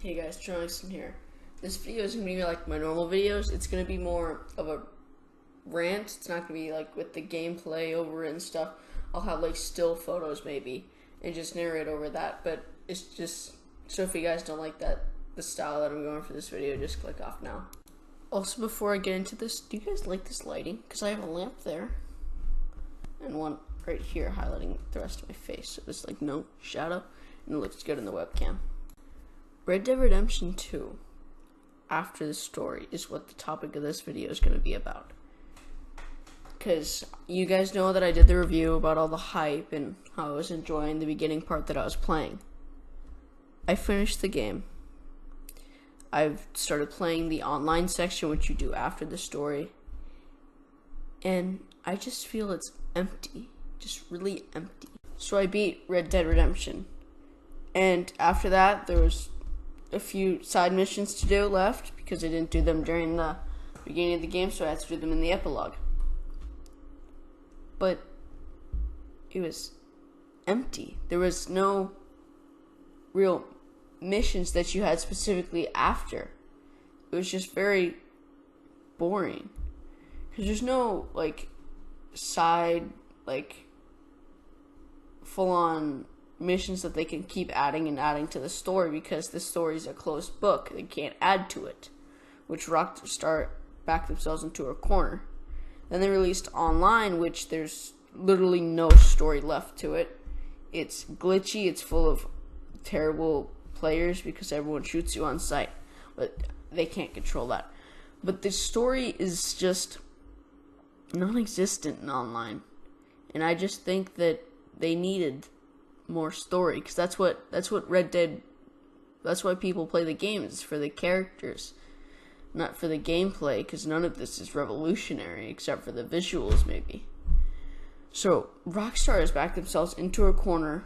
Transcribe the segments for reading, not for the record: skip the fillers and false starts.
Hey guys, Jonathan here. This video is going to be like my normal videos. It's going to be more of a rant. It's not going to be like with the gameplay over it and stuff. I'll have like still photos maybe and just narrate over that. But it's just, so if you guys don't like the style that I'm going for this video, just click off now. Also, before I get into this, do you guys like this lighting? Because I have a lamp there and one right here highlighting the rest of my face. So there's like no shadow and it looks good in the webcam. Red Dead Redemption 2, after the story, is what the topic of this video is going to be about. Because you guys know that I did the review about all the hype and how I was enjoying the beginning part that I was playing. I finished the game. I've started playing the online section, which you do after the story. And I just feel it's empty. Just really empty. So I beat Red Dead Redemption. And after that, there was a few side missions to do left because I didn't do them during the beginning of the game, so I had to do them in the epilogue. But it was empty. There was no real missions that you had specifically after. It was just very boring because there's no like side like full-on missions that they can keep adding and adding to the story because the story is a closed book. They can't add to it, which Rockstar backed themselves into a corner. Then they released online, which there's literally no story left to it. It's glitchy, it's full of terrible players because everyone shoots you on sight, but they can't control that. But the story is just non-existent in online, and I just think that they needed more story because that's what Red Dead, that's why people play the game, is for the characters, not for the gameplay, because none of this is revolutionary except for the visuals maybe. So Rockstar has backed themselves into a corner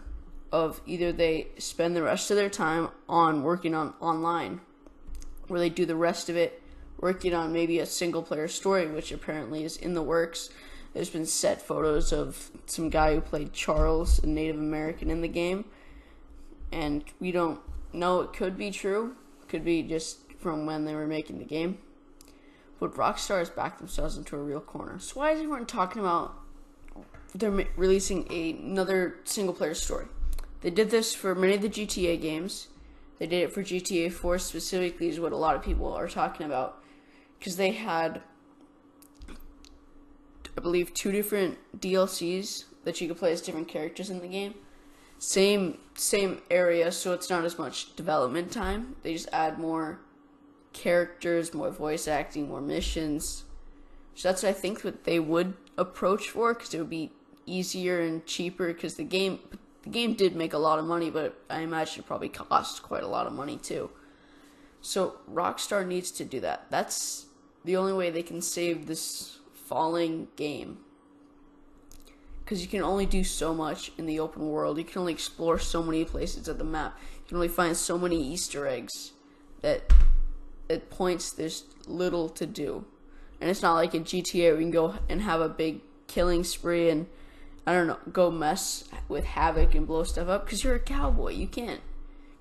of either they spend the rest of their time on working on online, or they do the rest of it working on maybe a single player story, which apparently is in the works. There's been set photos of some guy who played Charles, a Native American, in the game. And we don't know, it could be true. Could be just from when they were making the game. But Rockstar has backed themselves into a real corner. So why is everyone talking about they're releasing another single-player story? They did this for many of the GTA games. They did it for GTA 4 specifically, is what a lot of people are talking about. Because they had, I believe, 2 different DLCs that you could play as different characters in the game. Same area, so it's not as much development time. They just add more characters, more voice acting, more missions. So that's what I think what they would approach for, because it would be easier and cheaper. Because the game did make a lot of money, but I imagine it probably cost quite a lot of money too. So Rockstar needs to do that. That's the only way they can save this falling game, because you can only do so much in the open world. You can only explore so many places of the map. You can only find so many Easter eggs that at points there's little to do. And it's not like in GTA where you can go and have a big killing spree and, I don't know, go mess with havoc and blow stuff up, because you're a cowboy. You can't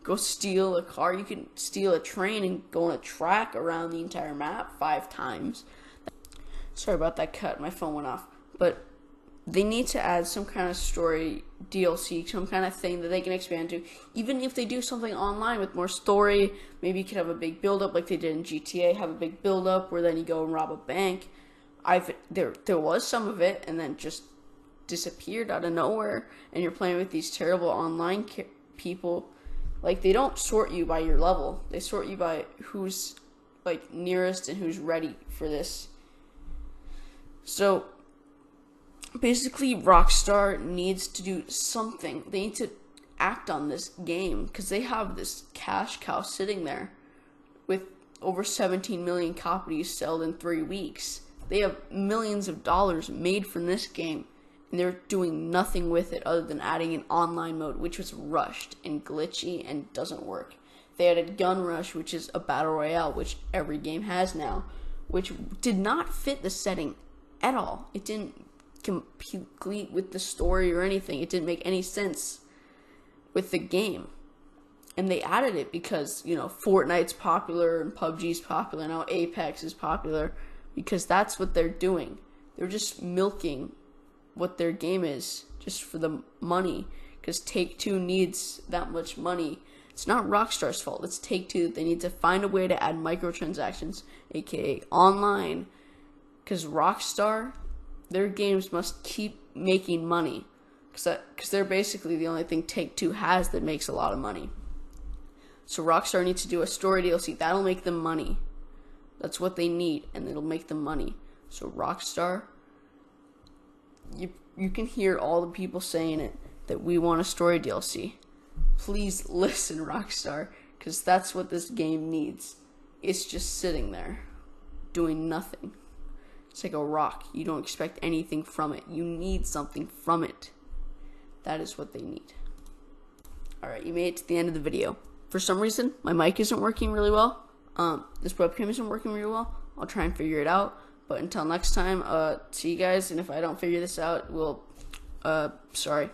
go steal a car. You can steal a train and go on a track around the entire map 5 times. Sorry about that cut, my phone went off. But they need to add some kind of story DLC, some kind of thing that they can expand to. Even if they do something online with more story, maybe you could have a big build-up like they did in GTA, have a big build-up where then you go and rob a bank. There was some of it, and then just disappeared out of nowhere, and you're playing with these terrible online people. Like, they don't sort you by your level. They sort you by who's, like, nearest and who's ready for this. So, basically, Rockstar needs to do something. They need to act on this game, because they have this cash cow sitting there with over 17 million copies sold in 3 weeks. They have millions of dollars made from this game, and they're doing nothing with it other than adding an online mode, which was rushed and glitchy and doesn't work. They added Gun Rush, which is a battle royale, which every game has now, which did not fit the setting at all. It didn't complete with the story or anything. It didn't make any sense with the game. And they added it because, Fortnite's popular and PUBG's popular, now Apex is popular, because that's what they're doing. They're just milking what their game is just for the money, because Take-Two needs that much money. It's not Rockstar's fault, it's Take-Two. They need to find a way to add microtransactions, aka online, because Rockstar, their games must keep making money, because they're basically the only thing Take-Two has that makes a lot of money. So Rockstar needs to do a story DLC. That'll make them money. That's what they need, and it'll make them money. So Rockstar, you can hear all the people saying it, that we want a story DLC. Please listen, Rockstar, because that's what this game needs. It's just sitting there, doing nothing. It's like a rock. You don't expect anything from it. You need something from it. That is what they need. Alright, you made it to the end of the video. For some reason, my mic isn't working really well. This webcam isn't working really well. I'll try and figure it out. But until next time, see you guys. And if I don't figure this out, sorry.